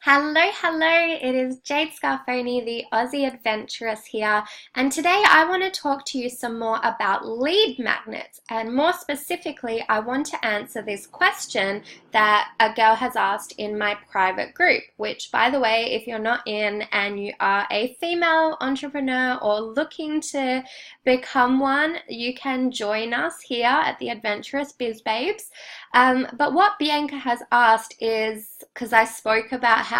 Hello, it is Jade Scarfoni, the Aussie Adventuress here, and today I want to talk to you some more about lead magnets, and more specifically, I want to answer this question that a girl has asked in my private group, which, by the way, if you're not in and you are a female entrepreneur or looking to become one, you can join us here at the Adventurous Biz Babes. But what Bianca has asked is, because I spoke about how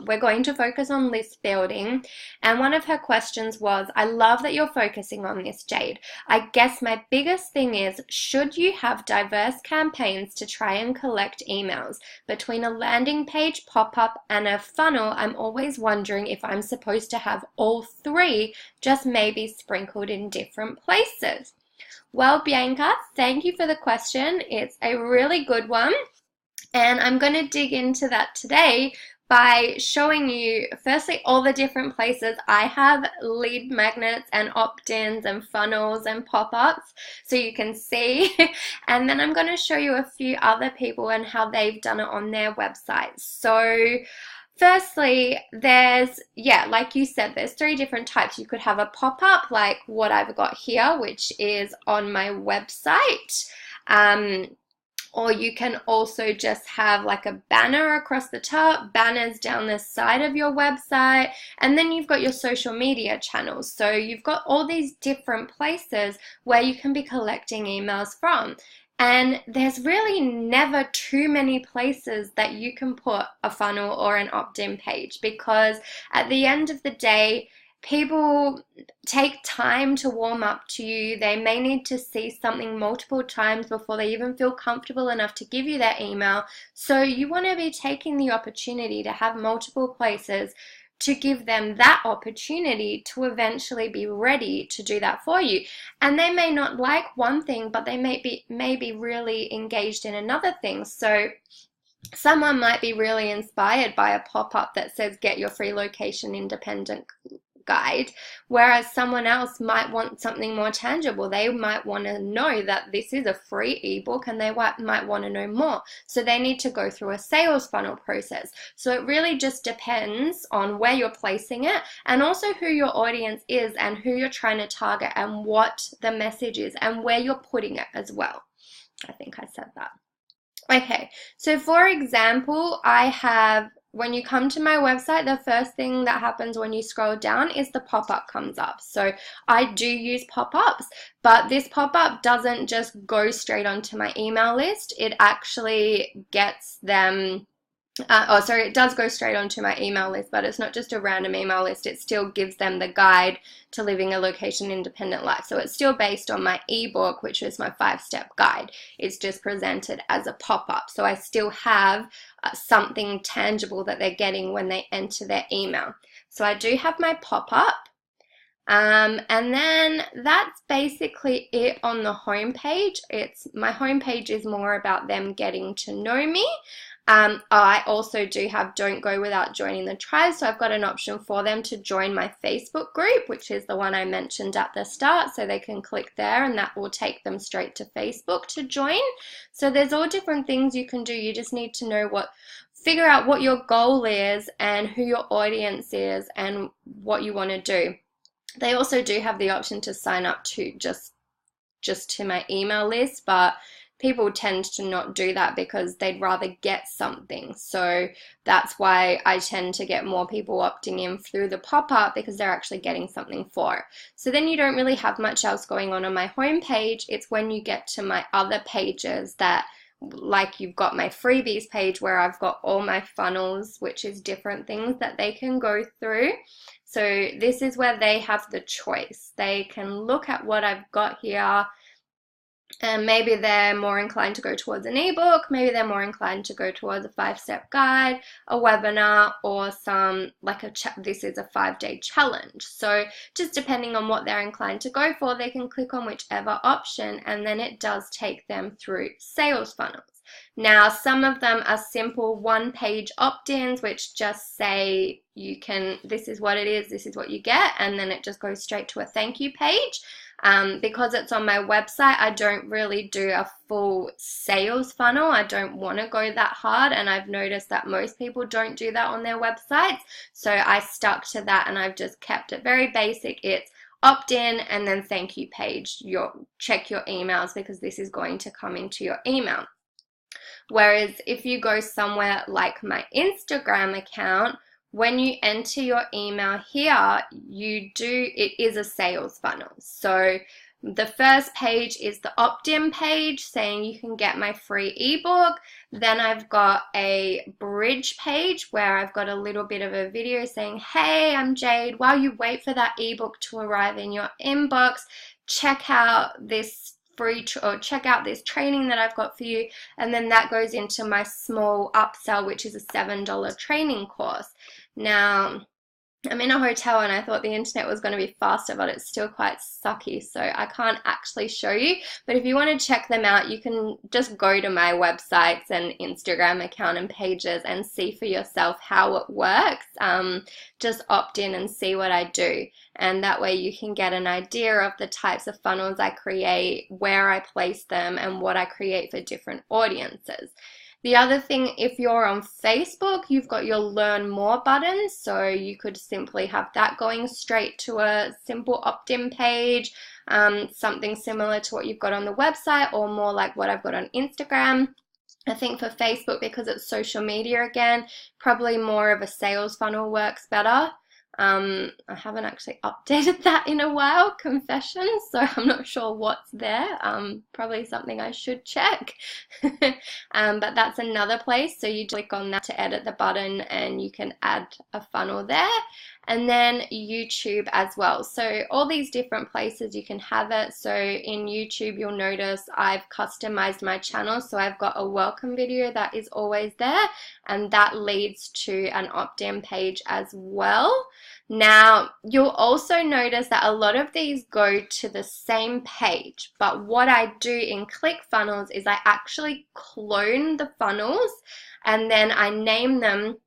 we're going to focus on list building, and one of her questions was, I love that you're focusing on this, Jade. I guess my biggest thing is, should you have diverse campaigns to try and collect emails? Between a landing page, pop-up, and a funnel, I'm always wondering if I'm supposed to have all three, just maybe sprinkled in different places. Well, Bianca, thank you for the question. It's a really good one, and I'm going to dig into that today by showing you, firstly, all the different places I have lead magnets and opt-ins and funnels and pop-ups, so you can see. And then I'm going to show you a few other people and how they've done it on their websites. So firstly, like you said, there's three different types. You could have a pop-up like what I've got here, which is on my website. Or you can also just have like a banner across the top, banners down the side of your website, and then you've got your social media channels. So you've got all these different places where you can be collecting emails from. And there's really never too many places that you can put a funnel or an opt-in page, because at the end of the day, people take time to warm up to you. They may need to see something multiple times before they even feel comfortable enough to give you their email. So you want to be taking the opportunity to have multiple places to give them that opportunity to eventually be ready to do that for you. And they may not like one thing, but they may be really engaged in another thing. So someone might be really inspired by a pop-up that says get your free location independent guide, whereas someone else might want something more tangible. They might want to know that this is a free ebook, and they might want to know more. So they need to go through a sales funnel process. So it really just depends on where you're placing it, and also who your audience is and who you're trying to target and what the message is and where you're putting it as well. I think I said that. Okay, so for example, when you come to my website, the first thing that happens when you scroll down is the pop-up comes up. So I do use pop-ups, but this pop-up doesn't just go straight onto my email list. It actually gets them, it does go straight onto my email list, but it's not just a random email list. It still gives them the guide to living a location independent life. So it's still based on my ebook, which is my 5-step guide. It's just presented as a pop-up. So I still have something tangible that they're getting when they enter their email. So I do have my pop-up. And then that's basically it on the homepage. My homepage is more about them getting to know me. I also do have don't go without joining the tribe, so I've got an option for them to join my Facebook group, which is the one I mentioned at the start, so they can click there and that will take them straight to Facebook to join. So there's all different things you can do. You just need to figure out what your goal is and who your audience is and what you want to do. They also do have the option to sign up to just to my email list, but people tend to not do that because they'd rather get something. So that's why I tend to get more people opting in through the pop-up, because they're actually getting something for it. So then you don't really have much else going on my homepage. It's when you get to my other pages that, like, you've got my freebies page where I've got all my funnels, which is different things that they can go through. So this is where they have the choice. They can look at what I've got here, and maybe they're more inclined to go towards an ebook, maybe they're more inclined to go towards a 5-step guide, a webinar, or this is a 5-day challenge. So just depending on what they're inclined to go for, they can click on whichever option, and then it does take them through sales funnels. Now, some of them are simple one-page opt-ins, which just say this is what it is, this is what you get, and then it just goes straight to a thank you page. Because it's on my website, I don't really do a full sales funnel. I don't want to go that hard, and I've noticed that most people don't do that on their websites. So I stuck to that, and I've just kept it very basic. It's opt-in and then thank you page. Check your emails because this is going to come into your email. Whereas if you go somewhere like my Instagram account, when you enter your email here, it is a sales funnel. So the first page is the opt-in page saying you can get my free ebook. Then I've got a bridge page where I've got a little bit of a video saying, hey, I'm Jade. While you wait for that ebook to arrive in your inbox, check out this check out this training that I've got for you. And then that goes into my small upsell, which is a $7 training course. Now, I'm in a hotel and I thought the internet was going to be faster, but it's still quite sucky, so I can't actually show you. But if you want to check them out, you can just go to my websites and Instagram account and pages and see for yourself how it works. Just opt in and see what I do. And that way you can get an idea of the types of funnels I create, where I place them, and what I create for different audiences. The other thing, if you're on Facebook, you've got your Learn More button, so you could simply have that going straight to a simple opt-in page, something similar to what you've got on the website, or more like what I've got on Instagram. I think for Facebook, because it's social media again, probably more of a sales funnel works better. I haven't actually updated that in a while, confession, so I'm not sure what's there. Probably something I should check. But that's another place, so you click on that to edit the button and you can add a funnel there. And then YouTube as well. So all these different places you can have it. So in YouTube, you'll notice I've customized my channel. So I've got a welcome video that is always there, and that leads to an opt-in page as well. Now, you'll also notice that a lot of these go to the same page, but what I do in ClickFunnels is I actually clone the funnels and then I name them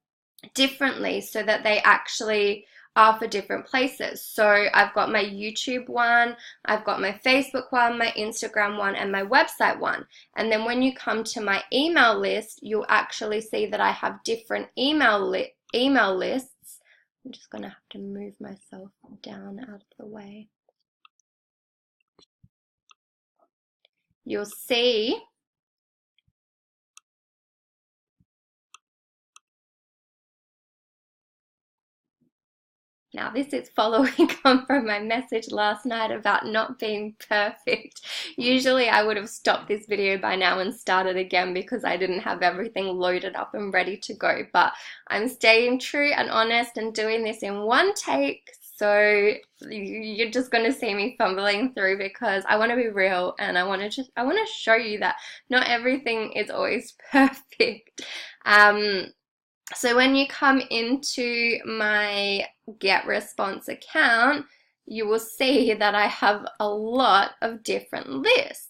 differently so that they actually are for different places. So I've got my YouTube one, I've got my Facebook one, my Instagram one, and my website one. And then when you come to my email list, you'll actually see that I have different email lists. I'm just going to have to move myself down out of the way. You'll see now, this is following on from my message last night about not being perfect. Usually I would have stopped this video by now and started again because I didn't have everything loaded up and ready to go. But I'm staying true and honest and doing this in one take. So you're just going to see me fumbling through because I want to be real and I want to show you that not everything is always perfect. So when you come into my Get Response account, you will see that I have a lot of different lists.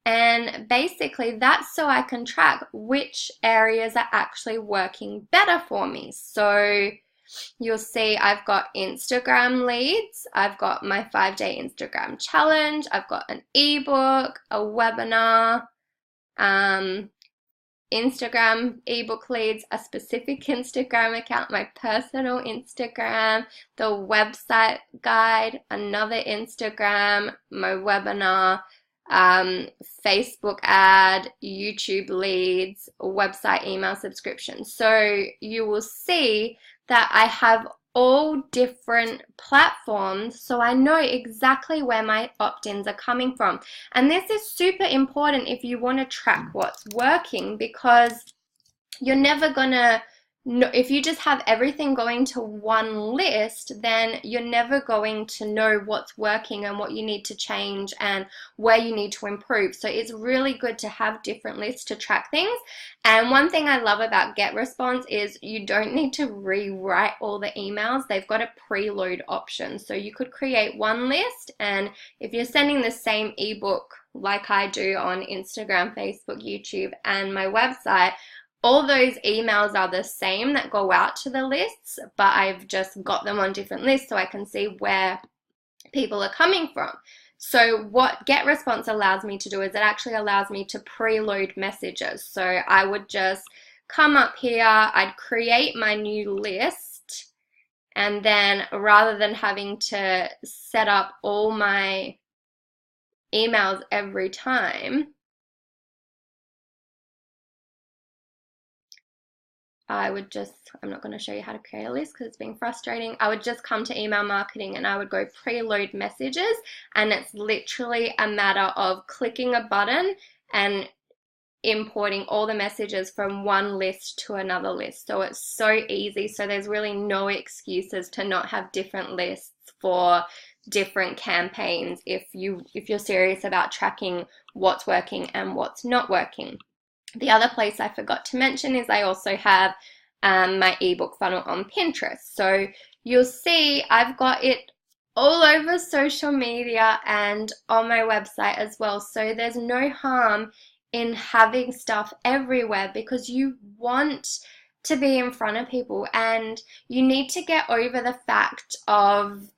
And basically that's so I can track which areas are actually working better for me. So you'll see I've got Instagram leads, I've got my 5-day Instagram challenge, I've got an ebook, a webinar, Instagram ebook leads, a specific Instagram account, my personal Instagram, the website guide, another Instagram, my webinar, Facebook ad, YouTube leads, website email subscription. So you will see that I have all different platforms, so I know exactly where my opt-ins are coming from. And this is super important if you want to track what's working, because you're never gonna no, if you just have everything going to one list, then you're never going to know what's working and what you need to change and where you need to improve. So it's really good to have different lists to track things. And one thing I love about GetResponse is you don't need to rewrite all the emails. They've got a preload option. So you could create one list, and if you're sending the same ebook like I do on Instagram, Facebook, YouTube, and my website, all those emails are the same that go out to the lists, but I've just got them on different lists so I can see where people are coming from. So what GetResponse allows me to do is it actually allows me to preload messages. So I would just come up here, I'd create my new list, and then rather than having to set up all my emails every time, I would just, I'm not going to show you how to create a list because it's being frustrating. I would just come to email marketing and I would go preload messages, and it's literally a matter of clicking a button and importing all the messages from one list to another list. So it's so easy. So there's really no excuses to not have different lists for different campaigns if you're serious about tracking what's working and what's not working. The other place I forgot to mention is I also have my ebook funnel on Pinterest. So you'll see I've got it all over social media and on my website as well. So there's no harm in having stuff everywhere because you want to be in front of people, and you need to get over the fact of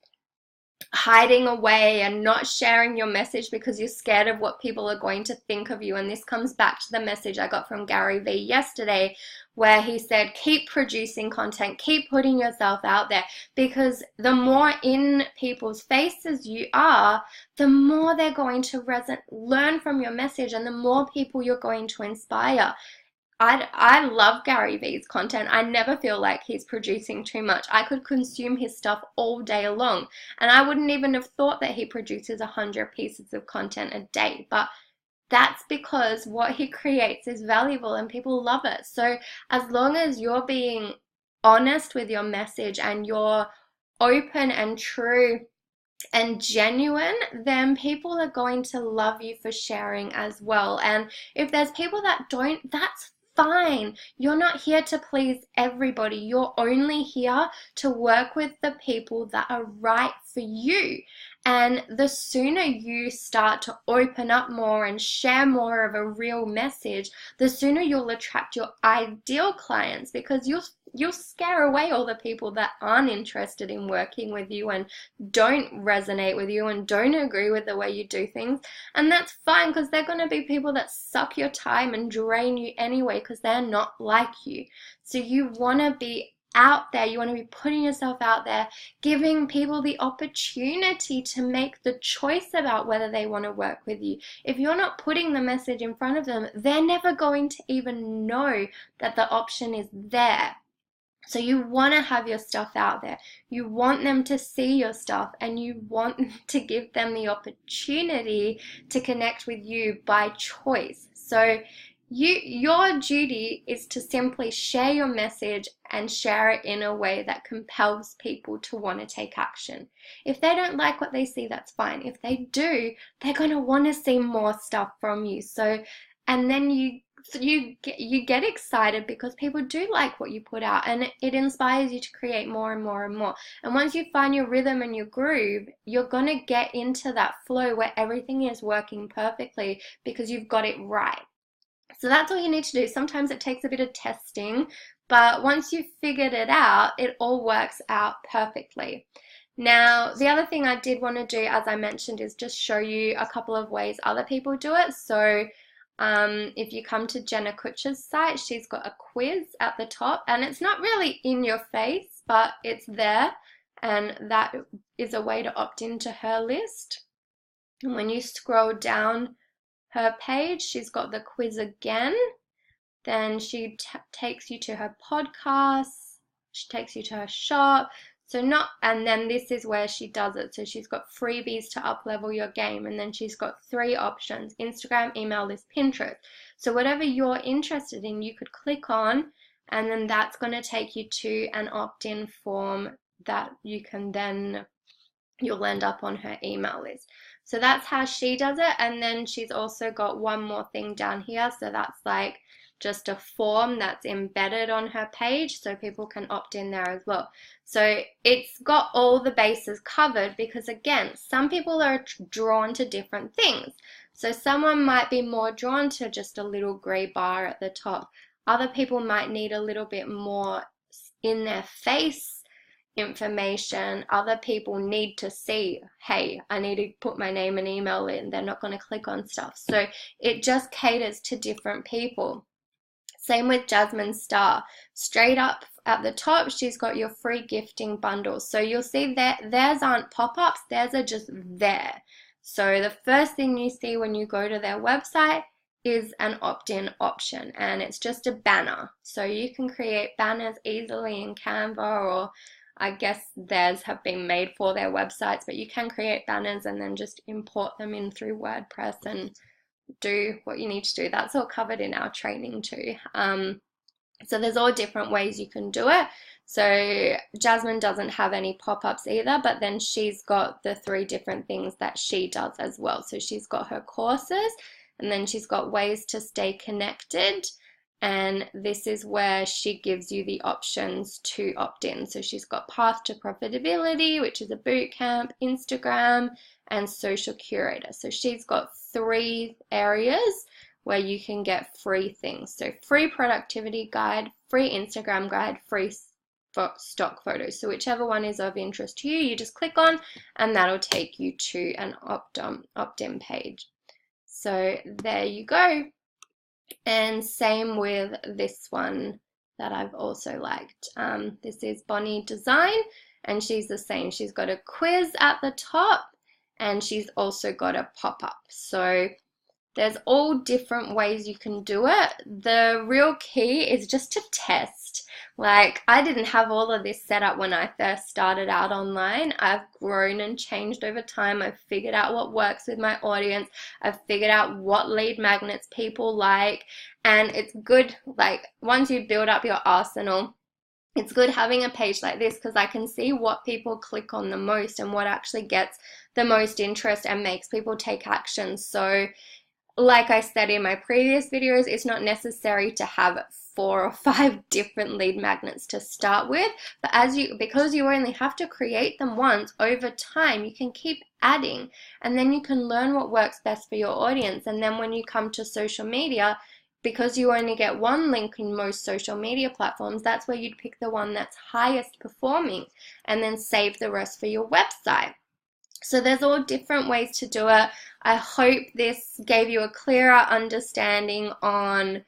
hiding away and not sharing your message because you're scared of what people are going to think of you. And this comes back to the message I got from Gary Vee yesterday, where he said, keep producing content, keep putting yourself out there, because the more in people's faces you are, the more they're going to learn from your message, and the more people you're going to inspire. I love Gary Vee's content. I never feel like he's producing too much. I could consume his stuff all day long, and I wouldn't even have thought that he produces 100 pieces of content a day. But that's because what he creates is valuable and people love it. So as long as you're being honest with your message and you're open and true and genuine, then people are going to love you for sharing as well. And if there's people that don't, that's fine. You're not here to please everybody. You're only here to work with the people that are right for you. And the sooner you start to open up more and share more of a real message, the sooner you'll attract your ideal clients, because you'll scare away all the people that aren't interested in working with you and don't resonate with you and don't agree with the way you do things. And that's fine, because they're going to be people that suck your time and drain you anyway, because they're not like you. So you want to be out there, you want to be putting yourself out there, giving people the opportunity to make the choice about whether they want to work with you. If you're not putting the message in front of them, they're never going to even know that the option is there. So you want to have your stuff out there. You want them to see your stuff, and you want to give them the opportunity to connect with you by choice. So your duty is to simply share your message and share it in a way that compels people to want to take action. If they don't like what they see, that's fine. If they do, they're going to want to see more stuff from you. So, and then you get excited because people do like what you put out, and it inspires you to create more and more and more. And once you find your rhythm and your groove, you're going to get into that flow where everything is working perfectly because you've got it right. So that's all you need to do. Sometimes it takes a bit of testing, but once you've figured it out, it all works out perfectly. Now, the other thing I did want to do, as I mentioned, is just show you a couple of ways other people do it. So if you come to Jenna Kutcher's site, she's got a quiz at the top, and it's not really in your face, but it's there, and that is a way to opt into her list. And when you scroll down her page, she's got the quiz again. Then she takes you to her podcast, she takes you to her shop. And then this is where she does it. So she's got freebies to up-level your game, and then she's got 3 options: Instagram, email list, Pinterest. So whatever you're interested in, you could click on and then that's going to take you to an opt-in form that you'll end up on her email list. So that's how she does it. And then she's also got one more thing down here. So that's like just a form that's embedded on her page so people can opt in there as well. So it's got all the bases covered because, again, some people are drawn to different things. So someone might be more drawn to just a little gray bar at the top. Other people might need a little bit more in their face information. Other people need to see, hey, I need to put my name and email in. They're not going to click on stuff. So it just caters to different people. Same with Jasmine Star. Straight up at the top, she's got your free gifting bundles. So you'll see that theirs aren't pop-ups, theirs are just there. So the first thing you see when you go to their website is an opt-in option, and it's just a banner. So you can create banners easily in Canva, or I guess theirs have been made for their websites, but you can create banners and then just import them in through WordPress and do what you need to do. That's all covered in our training too. So there's all different ways you can do it. So Jasmine doesn't have any pop-ups either, but then she's got the 3 different things that she does as well. So she's got her courses, and then she's got ways to stay connected, and this is where she gives you the options to opt in. So she's got Path to Profitability, which is a boot camp, Instagram, and Social Curator. So she's got 3 areas where you can get free things. So free productivity guide, free Instagram guide, free stock photos. So whichever one is of interest to you, you just click on, and that'll take you to an opt-in page. So there you go. And same with this one that I've also liked. This is Bonnie Design, and she's the same. She's got a quiz at the top, and she's also got a pop-up. So there's all different ways you can do it. The real key is just to test. Like, I didn't have all of this set up when I first started out online. I've grown and changed over time. I've figured out what works with my audience. I've figured out what lead magnets people like. And it's good, like, once you build up your arsenal, it's good having a page like this because I can see what people click on the most and what actually gets the most interest and makes people take action. So like I said in my previous videos, it's not necessary to have 4 or 5 different lead magnets to start with, but because you only have to create them once, over time you can keep adding, and then you can learn what works best for your audience. And then when you come to social media, because you only get 1 link in most social media platforms, that's where you'd pick the one that's highest performing and then save the rest for your website. So there's all different ways to do it. I hope this gave you a clearer understanding on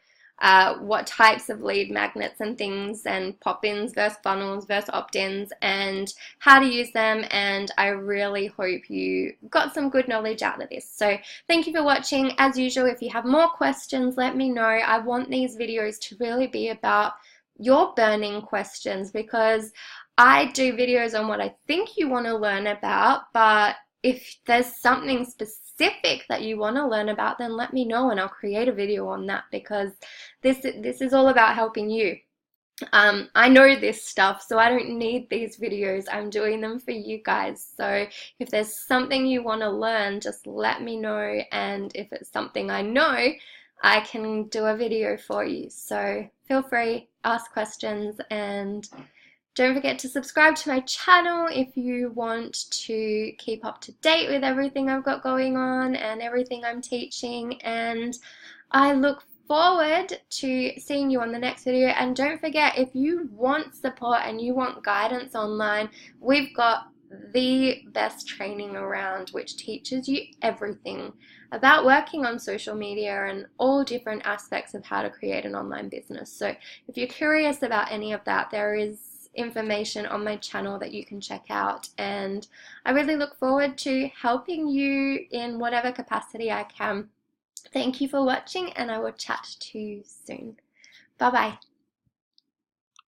what types of lead magnets and things, and pop-ins versus funnels versus opt-ins, and how to use them. And I really hope you got some good knowledge out of this. So thank you for watching. As usual, if you have more questions, let me know. I want these videos to really be about your burning questions, because I do videos on what I think you want to learn about, but if there's something specific that you want to learn about, then let me know and I'll create a video on that, because this is all about helping you. I know this stuff, so I don't need these videos. I'm doing them for you guys. So if there's something you want to learn, just let me know, and if it's something I know, I can do a video for you. So feel free, ask questions, and don't forget to subscribe to my channel if you want to keep up to date with everything I've got going on and everything I'm teaching. And I look forward to seeing you on the next video. And don't forget, if you want support and you want guidance online, we've got the best training around, which teaches you everything about working on social media and all different aspects of how to create an online business. So if you're curious about any of that, there is information on my channel that you can check out, and I really look forward to helping you in whatever capacity I can. Thank you for watching, and I will chat to you soon. Bye bye.